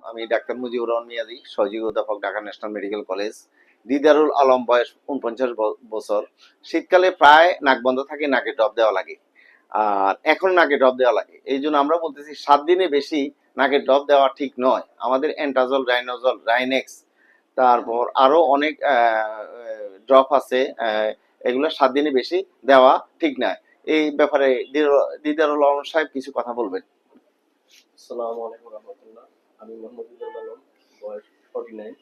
আমি ডাক্তার মুজিবুর রহমান মিয়াজি, সহযোগী অধ্যাপক, Dhaka national medical college. Didarul Alam, বয়স ৪৯ বছর। শীতকালে প্রায় নাক বন্ধ থাকে, নাকে ড্রপ দেওয়া লাগে। আর এখন নাকে ড্রপ দেওয়া লাগে, এই জন্য আমরা বলতেছি 7 দিনে বেশি নাকে ড্রপ দেওয়া ঠিক নয়। আমাদের অ্যান্টাজল, রাইনোজল, রাইনেক্স, তারপর আরো অনেক ড্রপ আছে, এগুলো 7 দিনে বেশি দেওয়া ঠিক নয়। এই ব্যাপারে দিদারুল আলম সাহেব কিছু কথা বলবেন। আসসালামু আলাইকুম রাহমাতুল্লাহ। আমি মোহাম্মদ দিদারুল আলম, বয়স 49।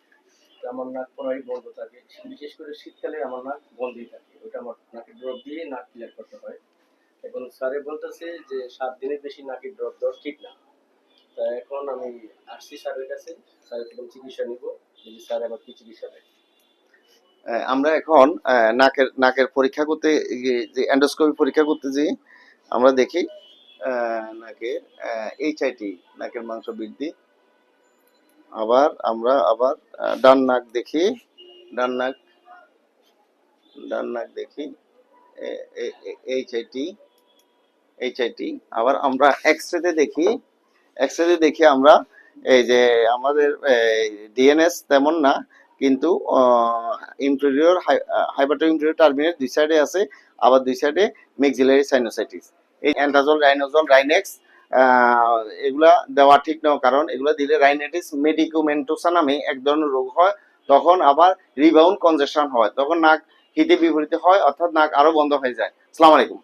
আমার নাক প্রায় বন্ধ থাকে, বিশেষ করে শীতকালে আমার নাক বন্ধই থাকে। ওটা আমার নাকে ড্রপ দিয়ে নাক ক্লিয়ার করতে হয়। এখন স্যারে বলতেছে যে 7 দিনের বেশি নাকে ড্রপ দেওয়া ঠিক না। তা এখন আমি আসছি স্যারের কাছে, স্যারের থেকে চিকিৎসা নিব, যদি স্যার আমার কি চিকিৎসা দেয়। আমরা এখন নাকের নাকের পরীক্ষা করতে যে এন্ডোস্কোপি পরীক্ষা করতে যাই, আমরা দেখি নাকের এইচআইটি, নাকের মাংস বৃদ্ধি। আবার ডান নাক দেখি, ডান নাক ডান নাক দেখি এইচআইটি, এইচআইটি। আবার আমরা এক্সরেতে দেখি, এক্সরেতে দেখি আমরা এই যে আমাদের ডিএনএস তেমন না, কিন্তু ইনফেরিয়র হাইপাটো ইনফেরিয়র টার্মিনাল দুই সাইডে আছে, আবার দুই সাইডে মেক্সিলারি সাইনোসাইটিস। এই অ্যান্টাজল, রাইনোজল, রাইনেক্স এগুলা দেওয়া ঠিক নয়, কারণ এগুলা দিলে রাইনাইটিস মেডিকুমেন্টোসা নামে এক ধরনের রোগ হয়। তখন আবার রিবাউন্ড কনজেশন হয়, তখন নাক হিতে বিপরীতে হয়, অর্থাৎ নাক আরো বন্ধ হয়ে যায়। আসসালামু আলাইকুম।